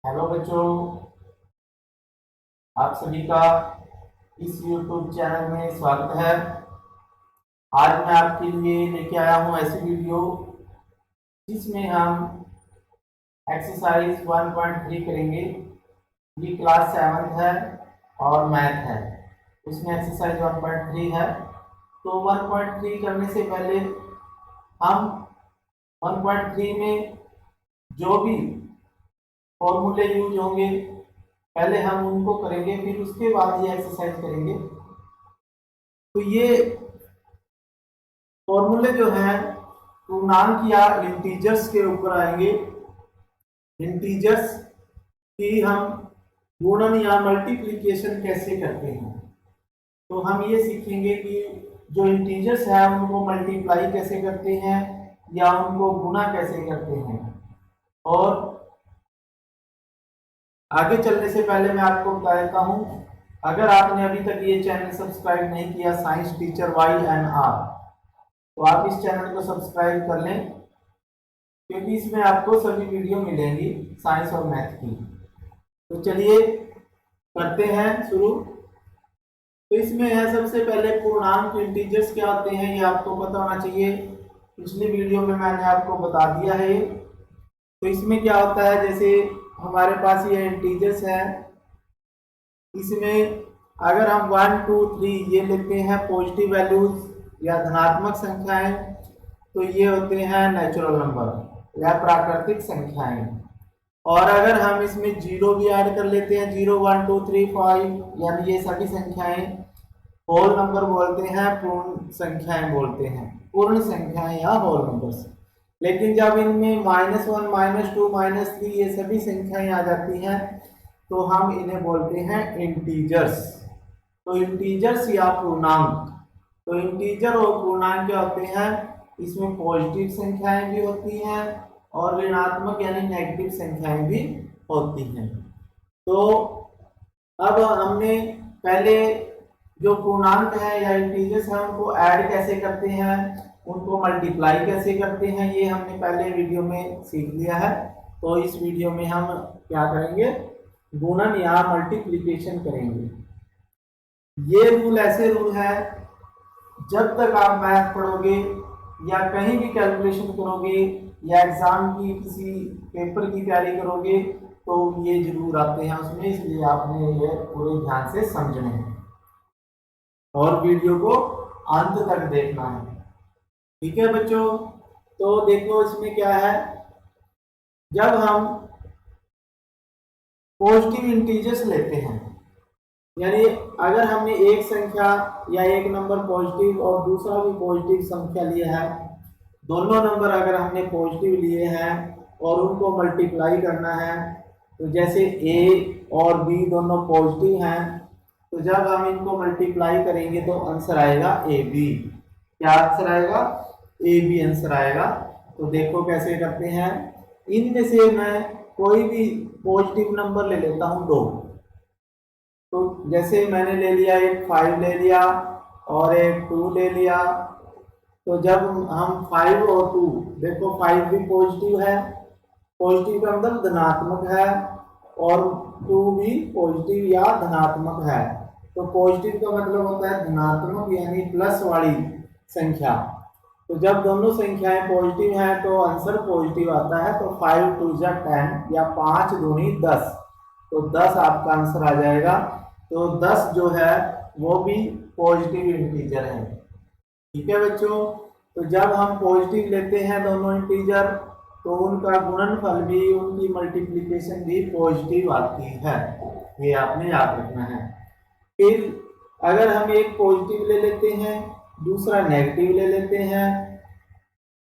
Hello बच्चों, आप सभी का इस YouTube चैनल में स्वागत है। आज मैं आपके लिए लेके आया हूँ ऐसी वीडियो जिसमें हम एक्सरसाइज 1.3 करेंगे। ये क्लास 7 है और मैथ है। उसमें एक्सरसाइज 1.3 है। तो 1.3 करने से पहले हम 1.3 में जो भी फॉर्मूले यूज होंगे पहले हम उनको करेंगे, फिर उसके बाद ये एक्सरसाइज करेंगे। तो ये फॉर्मूले जो हैं पूर्णांक या इंटीजर्स के ऊपर आएंगे। इंटीजर्स की हम गुणन या मल्टीप्लिकेशन कैसे करते हैं, तो हम ये सीखेंगे कि जो इंटीजर्स है उनको मल्टीप्लाई कैसे करते हैं या उनको गुणा कैसे करते हैं। और आगे चलने से पहले मैं आपको बता देता हूं, अगर आपने अभी तक ये चैनल सब्सक्राइब नहीं किया साइंस टीचर YNR, तो आप इस चैनल को सब्सक्राइब कर लें, क्योंकि इसमें आपको सभी वीडियो मिलेंगी साइंस और मैथ की। तो चलिए करते हैं शुरू। तो इसमें है सबसे पहले पूर्णांक इंटीजर्स क्या होते हैं ये आपको पता होना चाहिए। पिछली वीडियो में मैंने आपको बता दिया है। तो इसमें क्या होता है, जैसे हमारे पास ये इंटीजर्स है, इसमें अगर हम 1 2 3 ये लेते हैं पॉजिटिव वैल्यूज या धनात्मक संख्याएं, तो ये होते हैं नेचुरल नंबर या प्राकृतिक संख्याएं। और अगर हम इसमें जीरो भी ऐड कर लेते हैं, 0 1 2 3 5, यानी ये सभी संख्याएं होल नंबर बोलते हैं, पूर्ण संख्याएं बोलते हैं, पूर्ण संख्याएं या होल नंबर्स। लेकिन जब इनमें -1 -2 -3 ये सभी संख्याएं आ जाती हैं तो हम इन्हें बोलते हैं इंटीजर्स। तो इंटीजर्स या पूर्णांक, तो इंटीजर और पूर्णांक क्या होते हैं, इसमें पॉजिटिव संख्याएं भी होती हैं और ऋणात्मक यानी नेगेटिव संख्याएं भी होती हैं। तो अब हमने पहले जो पूर्णांक है या इंटीजर्स हैं उनको ऐड कैसे करते हैं, उनको मल्टीप्लाई कैसे करते हैं, ये हमने पहले वीडियो में सीख लिया है। तो इस वीडियो में हम क्या करेंगे, गुणन या मल्टीप्लिकेशन करेंगे। ये रूल ऐसे रूल है, जब तक आप मैथ पढ़ोगे या कहीं भी कैलकुलेशन करोगे या एग्जाम की किसी पेपर की तैयारी करोगे तो ये जरूर आते हैं उसमें, इसलिए आपने ये पूरे ध्यान से समझने हैं और वीडियो को अंत तक देखना है। ठीक है बच्चों, तो देखो इसमें क्या है, जब हम पॉजिटिव इंटीजर्स लेते हैं, यानी अगर हमने एक संख्या या एक नंबर पॉजिटिव और दूसरा भी पॉजिटिव संख्या लिया है, दोनों नंबर अगर हमने पॉजिटिव लिए हैं और उनको मल्टीप्लाई करना है, तो जैसे a और b दोनों पॉजिटिव हैं, तो जब हम इनको मल्टीप्लाई करेंगे तो आंसर आएगा AB। क्या आंसर आएगा, AB आंसर आएगा। तो देखो कैसे करते हैं, इनमें से मैं कोई भी पॉजिटिव नंबर ले लेता हूं 2। तो जैसे मैंने ले लिया एक 5 ले लिया और एक 2 ले लिया, तो जब हम 5 और 2, देखो 5 भी पॉजिटिव है, पॉजिटिव का मतलब धनात्मक है, और 2 भी पॉजिटिव या धनात्मक है। तो पॉजिटिव का मतलब होता है धनात्मक यानी प्लस वाली संख्या। तो जब दोनों संख्याएं पॉजिटिव हैं तो आंसर पॉजिटिव आता है। तो 5 2 10 या 5 दूनी 10, तो 10 आपका आंसर आ जाएगा। तो 10 जो है वो भी पॉजिटिव इंटीजर है। ठीक है बच्चों, तो जब हम पॉजिटिव लेते हैं दोनों इंटीजर तो उनका गुणनफल भी, उनकी मल्टीप्लिकेशन भी पॉजिटिव आती है, ये आपने याद रखना है। फिर अगर हम एक पॉजिटिव ले लेते हैं दूसरा नेगेटिव ले लेते हैं,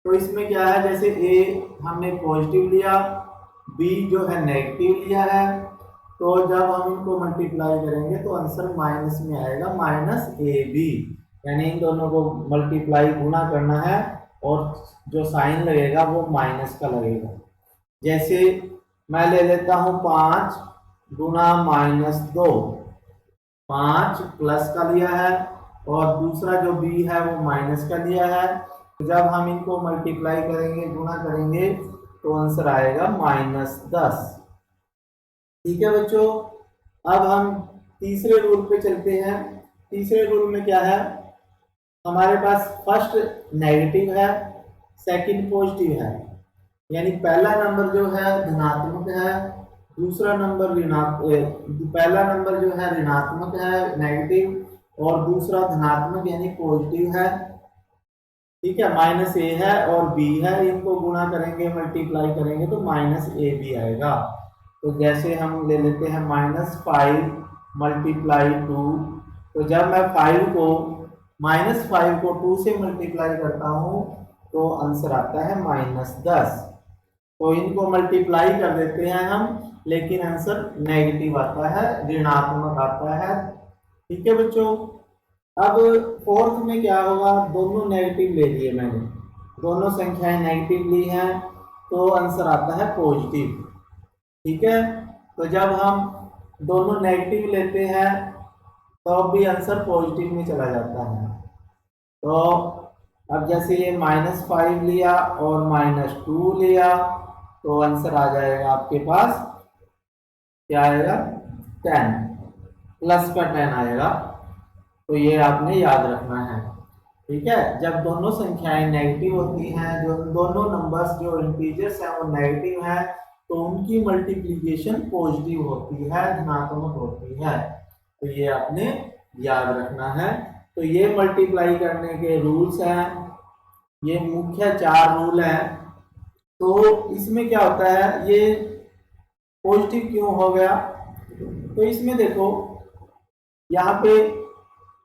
तो इसमें क्या है, जैसे a हमने पॉजिटिव लिया, b जो है नेगेटिव लिया है, तो जब हम इनको मल्टीप्लाई करेंगे तो आंसर माइनस में आएगा, -AB। यानी इन दोनों को मल्टीप्लाई गुणा करना है और जो साइन लगेगा वो माइनस का लगेगा। जैसे मैं ले लेता हूं 5 गुणा -2, 5 प्लस का लिया है और दूसरा जो b है वो माइनस का लिया है। तो जब हम इनको मल्टीप्लाई करेंगे, गुणा करेंगे, तो आंसर आएगा -10। ठीक है बच्चों, अब हम तीसरे रूल पे चलते हैं। तीसरे रूल में क्या है, हमारे पास फर्स्ट नेगेटिव है, सेकंड पॉजिटिव है, यानी पहला नंबर जो है धनात्मक है, दूसरा नंबर पहला नंबर जो है ऋणात्मक है नेगेटिव, और दूसरा धनात्मक यानी पॉजिटिव है। ठीक है, माइनस ए है और बी है, इनको गुणा करेंगे मल्टीप्लाई करेंगे तो माइनस ए बी आएगा। तो जैसे हम ले लेते हैं -5 मल्टीप्लाई 2, तो जब मैं 5 को -5 को 2 से मल्टीप्लाई करता हूँ तो आंसर आता है -10। तो इनको मल्टीप्लाई कर देते हैं हम, लेकिन आंसर नेगेटिव आता है, ऋणात्मक आता है। ठीक है बच्चों, अब फोर्थ में क्या होगा, दोनों नेगेटिव ले लिए मैंने, दोनों संख्याएं नेगेटिव ली हैं तो आंसर आता है पॉजिटिव। ठीक है, तो जब हम दोनों नेगेटिव लेते हैं तो भी आंसर पॉजिटिव में चला जाता है। तो अब जैसे ये -5 लिया और -2 लिया तो आंसर आ जाएगा आपके पास, क्या आएगा, 10, प्लस का 10 आएगा। तो ये आपने याद रखना है। ठीक है, जब दोनों संख्याएं नेगेटिव होती हैं, जो दोनों नंबर्स जो इंटीजर्स हैं वो नेगेटिव हैं, तो उनकी मल्टीप्लिकेशन पॉजिटिव होती है, धनात्मक होती है। तो ये आपने याद रखना है। तो ये मल्टीप्लाई करने के रूल्स हैं, ये मुख्य 4 रूल हैं। तो इसमें क्या होता है, ये पॉजिटिव क्यों हो गया, तो इसमें देखो यहाँ पे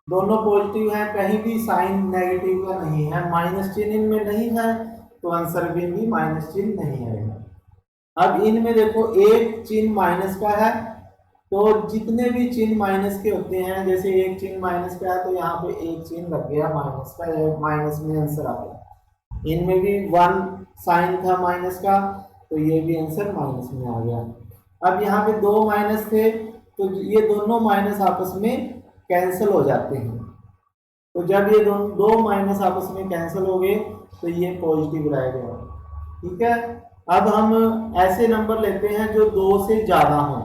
दोनों पॉजिटिव हैं, कहीं भी साइन नेगेटिव का नहीं है, माइनस चिन्ह इनमें नहीं है, तो आंसर भी माइनस चिन्ह नहीं आएगा। अब इनमें देखो एक चिन्ह माइनस का है, तो जितने भी चिन्ह माइनस के होते हैं, जैसे एक चिन्ह माइनस का है तो यहाँ पे एक चिन्ह लग गया माइनस का, माइनस में आंसर आ गया। इनमें भी 1 साइन था माइनस का, तो ये भी आंसर माइनस में आ गया। अब यहाँ पे 2 माइनस थे, तो ये दोनों माइनस आपस में कैंसिल हो जाते हैं। तो जब ये दो माइनस आपस में कैंसिल हो गए तो ये पॉजिटिव रहेगा। ठीक है, अब हम ऐसे नंबर लेते हैं जो 2 से ज्यादा हों,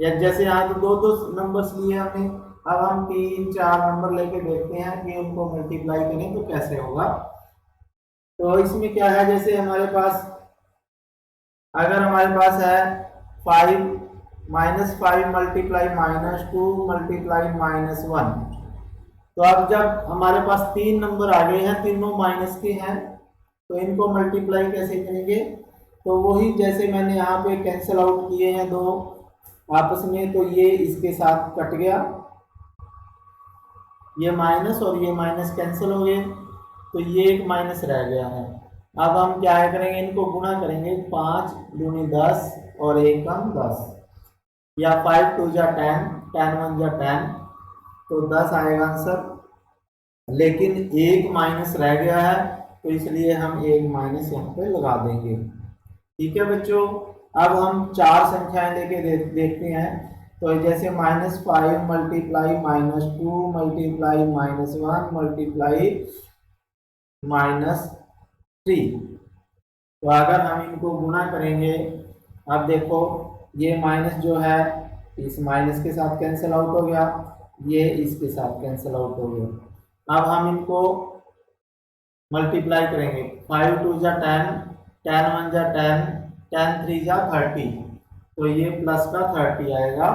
या जैसे यहाँ तो 2 नंबर्स लिए हमने, अब हम 3 4 नंबर लेके देखते हैं कि उनको मल्टीप्लाई करें तो कैसे होगा। तो इसमें क्या है, जैसे हमारे पास, अगर हमारे पास है 5 -5 मल्टीप्लाई -2 मल्टीप्लाई -1, तो अब जब हमारे पास 3 नंबर आ गए हैं, तीनों माइनस के हैं, तो इनको मल्टीप्लाई कैसे करेंगे, तो वही जैसे मैंने यहाँ पे कैंसिल आउट किए हैं 2 आपस में, तो ये इसके साथ कट गया, ये माइनस और ये माइनस कैंसिल हो गए, तो ये एक माइनस रह गया है। अब हम क्या करेंगे, इनको गुणा करेंगे, 5 दूनी 10 और 1 कम 10, या 5 2 जा 10, 10 1 जा 10, तो 10 आएगा आंसर। लेकिन एक माइनस रह गया है, तो इसलिए हम एक माइनस यहाँ पे लगा देंगे। ठीक है बच्चों, अब हम 4 संख्याएं लेके देखते हैं। तो जैसे -5 मल्टीप्लाई -2 मल्टीप्लाई -1 मल्टीप्लाई -3, तो अगर हम इनको गुणा करेंगे, अब देखो ये माइनस जो है इस माइनस के साथ कैंसिल आउट हो गया, ये इसके साथ कैंसिल आउट हो गया। अब हम इनको मल्टीप्लाई करेंगे, 5 2 जा 10, 10 1 जा 10, 10 3 जा 30, तो ये प्लस का 30 आएगा,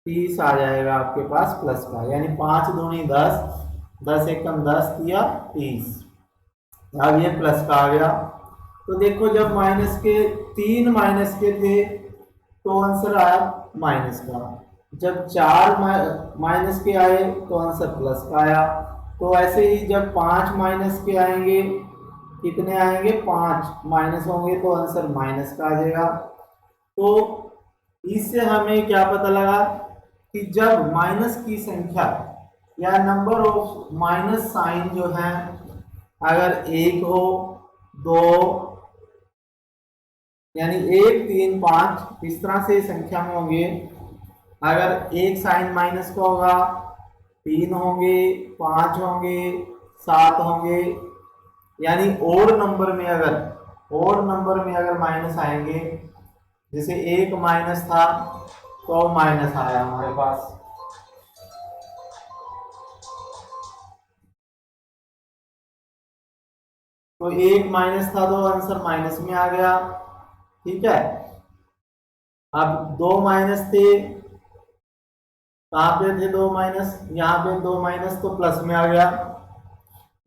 30 आ जाएगा आपके पास प्लस का, यानी 5 दूनी 10, 10 एक कम 10 दिया 30। अब ये प्लस का आ गया। तो देखो जब माइनस के 3 माइनस के थे तो आंसर आया माइनस का, जब 4 माइनस के आए तो आंसर प्लस का आया। तो ऐसे ही जब 5 माइनस के आएंगे, कितने आएंगे, 5 माइनस होंगे तो आंसर माइनस का आ जाएगा। तो इससे हमें क्या पता लगा कि जब माइनस की संख्या या नंबर ऑफ माइनस साइन जो है, अगर 1 हो, 2, यानी 1 3 5 इस तरह से संख्या में होंगे, अगर एक साइन माइनस का होगा, 3 होंगे, 5 होंगे, 7 होंगे, यानी और नंबर में अगर माइनस आएंगे जैसे 1 माइनस था तो माइनस आया हमारे पास, तो 1 माइनस था तो आंसर माइनस में आ गया। ठीक है, अब 2 माइनस थे, कहाँ पे थे 2 माइनस, यहाँ पे 2 माइनस तो प्लस में आ गया।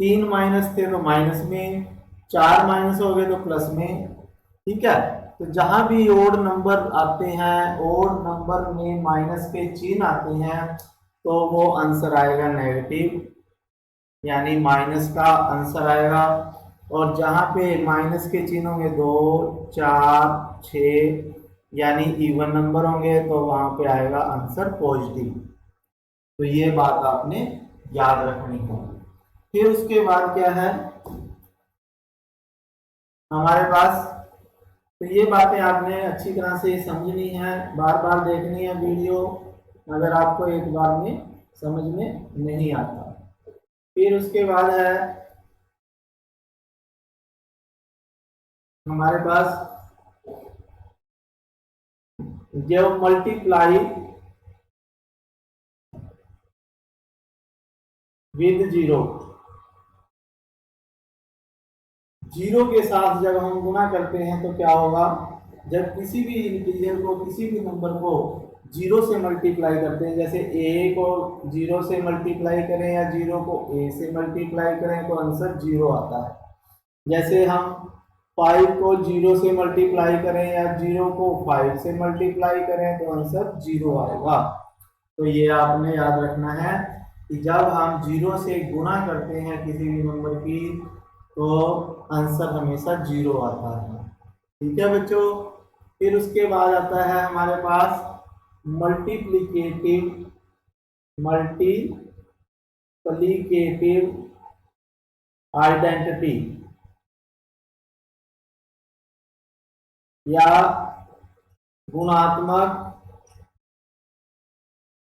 3 माइनस थे तो माइनस में, 4 माइनस हो गए तो प्लस में। ठीक है, तो जहां भी ओड नंबर आते हैं, ओड नंबर में माइनस के चिन्ह आते हैं, तो वो आंसर आएगा नेगेटिव, यानी माइनस का आंसर आएगा। और जहां पे माइनस के चिन्ह होंगे 2, 4, 6 यानी इवन नंबर होंगे, तो वहां पे आएगा आंसर पॉजिटिव। तो ये बात आपने याद रखनी है। फिर उसके बाद क्या है हमारे पास, तो ये बातें आपने अच्छी तरह से समझनी है, बार बार देखनी है वीडियो, अगर आपको एक बार में समझ में नहीं आता। फिर उसके बाद है हमारे पास जो मल्टीप्लाई विद जीरो, जीरो के साथ जब हम गुना करते हैं तो क्या होगा, जब किसी भी इंटीजर को, किसी भी नंबर को जीरो से मल्टीप्लाई करते हैं, जैसे ए को जीरो से मल्टीप्लाई करें या जीरो को ए से मल्टीप्लाई करें तो आंसर जीरो आता है। जैसे हम 5 को जीरो से मल्टीप्लाई करें या जीरो को 5 से मल्टीप्लाई करें तो आंसर जीरो आएगा। तो ये आपने याद रखना है कि जब हम जीरो से गुणा करते हैं किसी भी नंबर की, तो आंसर हमेशा जीरो आता है। ठीक है बच्चों, फिर उसके बाद आता है हमारे पास मल्टीप्लिकेटिव मल्टीप्लिकेटिव आइडेंटिटी या गुणात्मक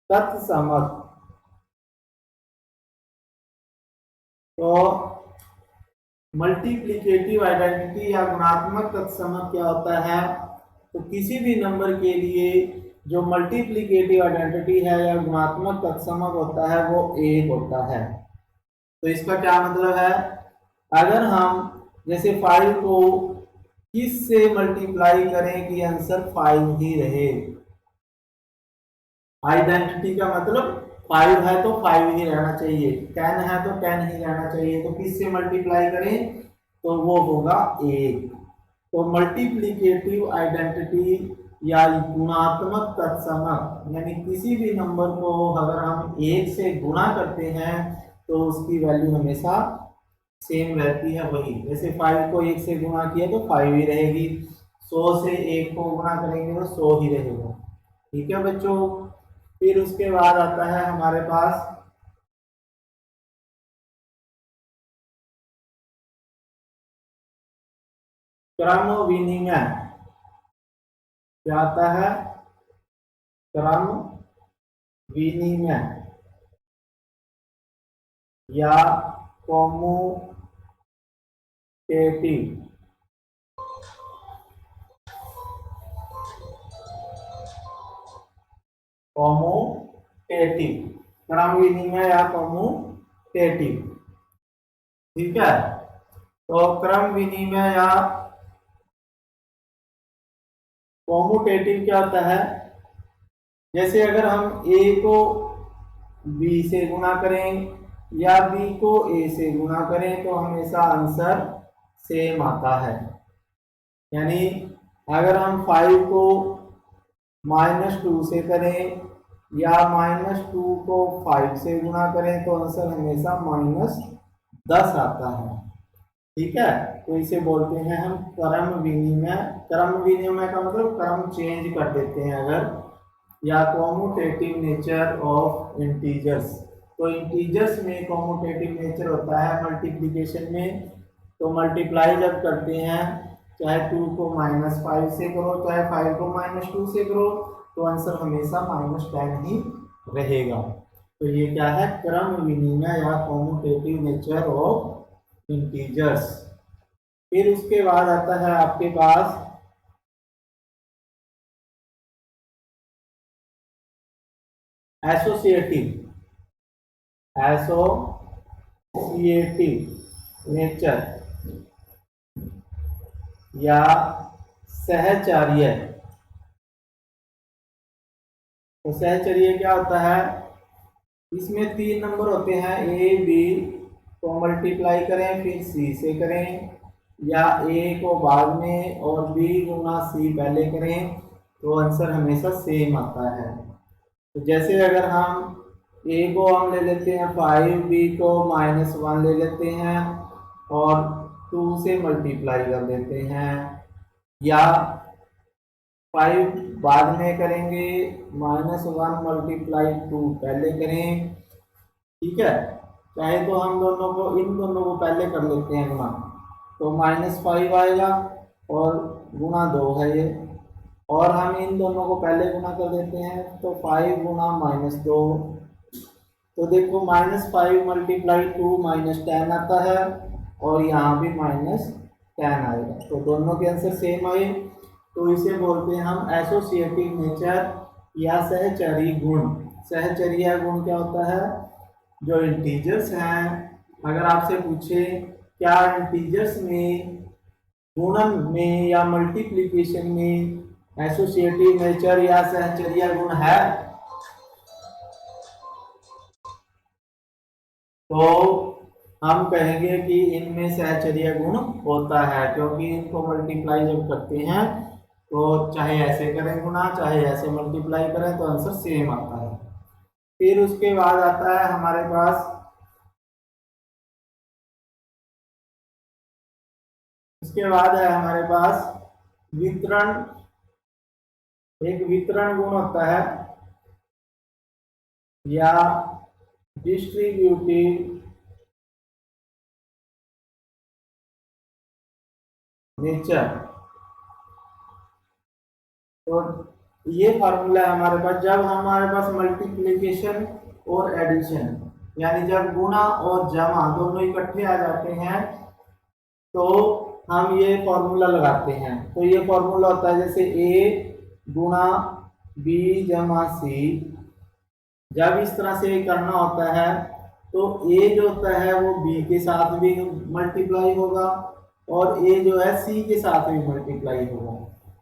तत्समक। तो मल्टीप्लिकेटिव आइडेंटिटी या गुणात्मक तत्समक क्या होता है, तो किसी भी नंबर के लिए जो मल्टीप्लिकेटिव आइडेंटिटी है या गुणात्मक तत्समक होता है वो एक होता है। तो इसका क्या मतलब है, अगर हम जैसे 5 को किस से मल्टीप्लाई करें कि आंसर 5 ही रहे, आइडेंटिटी का मतलब 5 है तो 5 ही रहना चाहिए, 10 है तो 10 ही रहना चाहिए, तो किससे मल्टीप्लाई करें तो वो होगा 1। तो मल्टीप्लिकेटिव आइडेंटिटी या गुणात्मक तत्समक, यानी किसी भी नंबर को अगर हम 1 से गुणा करते हैं तो उसकी वैल्यू हमेशा सेम रहती है वही। जैसे 5 को 1 से गुणा किया तो 5 ही रहेगी, 100 से 1 को गुणा करेंगे तो 100 ही रहेगा। ठीक है बच्चों, फिर उसके बाद आता है हमारे पास क्रम विनिमय। क्या आता है, क्रम विनिमय या कॉम्यूटेटिव। कॉम्यूटेटिव, क्रम विनिमय या कॉम्यूटेटिव। ठीक है, तो क्रम विनिमय या कॉम्यूटेटिव क्या होता है, जैसे अगर हम ए को बी से गुणा करें या बी को ए से गुणा करें तो हमेशा आंसर सेम आता है। यानी अगर हम 5 को -2 से करें या -2 को 5 से गुणा करें तो आंसर हमेशा -10 आता है। ठीक है, तो इसे बोलते हैं हम क्रम विनिमय। क्रम विनिमय का मतलब क्रम चेंज कर देते हैं अगर, या कॉम्यूटेटिव नेचर ऑफ इंटीजर्स। तो इंटीजर्स में कॉम्यूटेटिव नेचर होता है मल्टीप्लिकेशन में, तो मल्टीप्लाई जब करते हैं चाहे 2 को -5 से करो चाहे 5 को -2 से करो तो आंसर हमेशा -10 ही रहेगा। तो ये क्या है, क्रम विनिमय या कॉम्यूटेटिव नेचर ऑफ इंटीजर्स। फिर उसके बाद आता है आपके पास एसोसिएटिव नेचर या सहचर्य। तो सहचर्य क्या होता है? इसमें 3 नंबर होते हैं, ए बी को मल्टीप्लाई करें फिर सी से करें, या ए को बाद में और बी गुना सी पहले करें, तो आंसर हमेशा सेम आता है। तो जैसे अगर हम ए को हम ले लेते हैं 5, बी को -1 ले लेते हैं और 2 से मल्टीप्लाई कर देते हैं, या 5 बाद में करेंगे, -1 मल्टीप्लाई 2 पहले करें, ठीक है। चाहे तो हम दोनों को, इन दोनों को पहले कर लेते हैं गुना, तो -5 आएगा और गुना 2 है ये, और हम इन दोनों को पहले गुना कर देते हैं तो 5 गुना -2, तो देखो -5 मल्टीप्लाई 2 -10 आता है और यहाँ भी -10 आएगा, तो दोनों के आंसर सेम आए। तो इसे बोलते हैं हम एसोसिएटिव नेचर या सहचरी गुण। सहचर्या गुण क्या होता है? जो इंटीजर्स हैं, अगर आपसे पूछे क्या इंटीजर्स में गुणन में या मल्टीप्लिकेशन में एसोसिएटिव नेचर या सहचर्या गुण है, तो हम कहेंगे कि इनमें सहचर्या गुण होता है, क्योंकि इनको मल्टीप्लाई जब करते हैं तो चाहे ऐसे करें गुना चाहे ऐसे मल्टीप्लाई करें तो आंसर सेम आता है। फिर उसके बाद आता है हमारे पास, उसके बाद है हमारे पास वितरण। एक वितरण गुण होता है या डिस्ट्रीब्यूटिव नेचर। तो ये फार्मूला है हमारे पास, जब हमारे पास मल्टीप्लिकेशन और एडिशन, यानी जब गुणा और जमा दोनों इकट्ठे आ जाते हैं तो हम ये फॉर्मूला लगाते हैं। तो ये फॉर्मूला होता है जैसे a गुणा b जमा c। जब इस तरह से करना होता है तो a जो होता है वो b के साथ भी मल्टीप्लाई होगा और a जो है c के साथ भी मल्टीप्लाई होगा,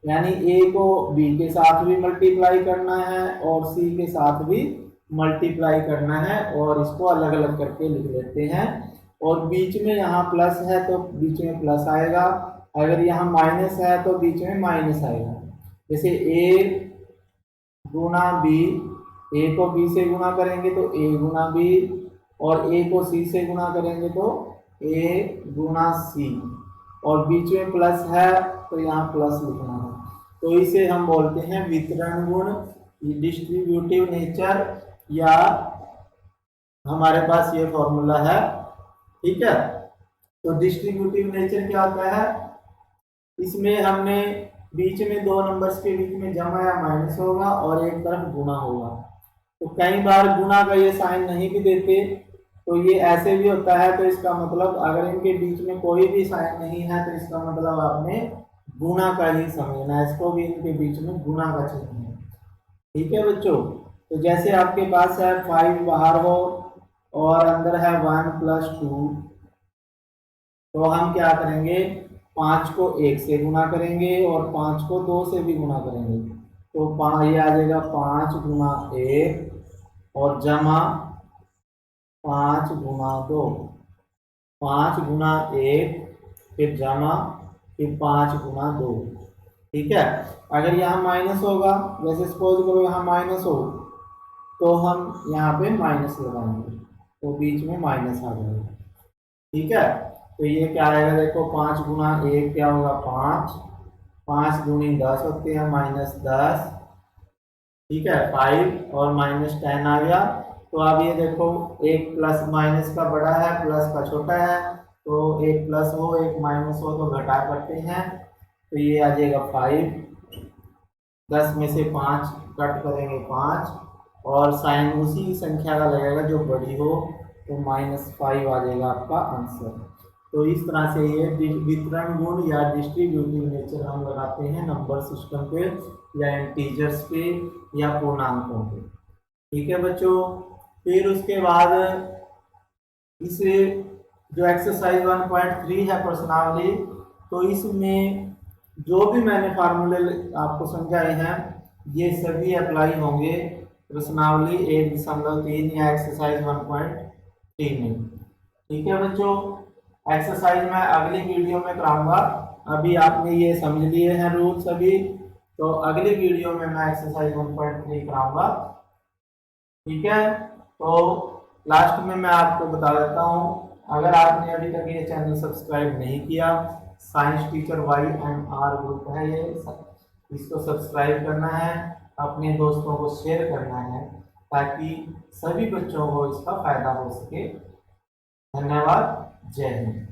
यानी a को b के साथ भी मल्टीप्लाई करना है और c के साथ भी मल्टीप्लाई करना है, और इसको अलग अलग करके लिख लेते हैं। और बीच में यहाँ प्लस है तो बीच में प्लस आएगा, अगर यहाँ माइनस है तो बीच में माइनस आएगा। जैसे a गुना b, a को b से गुना करेंगे तो a गुना b, और a को c से गुना करेंगे तो a गुना c, और बीच में प्लस है तो यहाँ प्लस लिखना है। तो इसे हम बोलते हैं वितरण गुण, डिस्ट्रीब्यूटिव नेचर, या हमारे पास ये फॉर्मूला है, ठीक है। तो डिस्ट्रीब्यूटिव नेचर क्या होता है? इसमें हमने बीच में 2 नंबर्स के बीच में जमा या माइनस होगा और एक तरफ गुणा होगा। तो कई बार गुणा का ये साइन नहीं भी देते तो ये ऐसे भी होता है, तो इसका मतलब अगर इनके बीच में कोई भी साइन नहीं है तो इसका मतलब आपने गुणा का ही समझना है, इसको भी इनके बीच में गुणा का चिन्ह है, ठीक है बच्चों। तो जैसे आपके पास है 5 बाहर हो और अंदर है 1 + 2, तो हम क्या करेंगे, 5 को 1 से गुणा करेंगे और 5 को 2 से भी गुणा करेंगे, तो ये आ जाएगा 5 गुना 1 और जमा 5 गुना 2, 5 गुना 1 फिर जमा फिर 5 गुना 2, ठीक है। अगर यहाँ माइनस होगा, जैसे सपोज करो यहाँ माइनस हो तो हम यहाँ पे माइनस लगाएंगे तो बीच में माइनस आ जाएगा, ठीक है। तो ये क्या आएगा, देखो 5 गुना 1 क्या होगा 5, 5 दूनी 10 होते हैं -10, ठीक है, 5 और -10 आ गया। तो अब ये देखो एक प्लस माइनस का बड़ा है, प्लस का छोटा है, तो एक प्लस हो एक माइनस हो तो घटा करते हैं, तो ये आ जाएगा 5, 10 में से 5 कट करेंगे 5, और साइन उसी संख्या का लगेगा जो बड़ी हो, तो -5 आ जाएगा आपका आंसर। तो इस तरह से ये वितरण गुण या डिस्ट्रीब्यूटिव नेचर हम लगाते हैं नंबर सिस्टम पे या इंटीजर्स पे या पूर्णांकों पे। ठीक है बच्चों। फिर उसके बाद इस जो एक्सरसाइज 1.3 है प्रश्नावली, तो इसमें जो भी मैंने फार्मूले आपको समझाए हैं ये सभी अप्लाई होंगे प्रश्नावली 1.3 या एक्सरसाइज 1.3 में। ठीक है बच्चों, एक्सरसाइज मैं अगली वीडियो में कराऊंगा। अभी आपने ये समझ लिए हैं रूल सभी, तो अगली वीडियो में मैं एक्सरसाइज 1.3 कराऊंगा। ठीक है, तो लास्ट में मैं आपको बता देता हूँ, अगर आपने अभी तक ये चैनल सब्सक्राइब नहीं किया, साइंस टीचर YMR ग्रुप है ये, इसको सब्सक्राइब करना है, अपने दोस्तों को शेयर करना है ताकि सभी बच्चों को इसका फायदा हो सके। धन्यवाद। जय हिंद।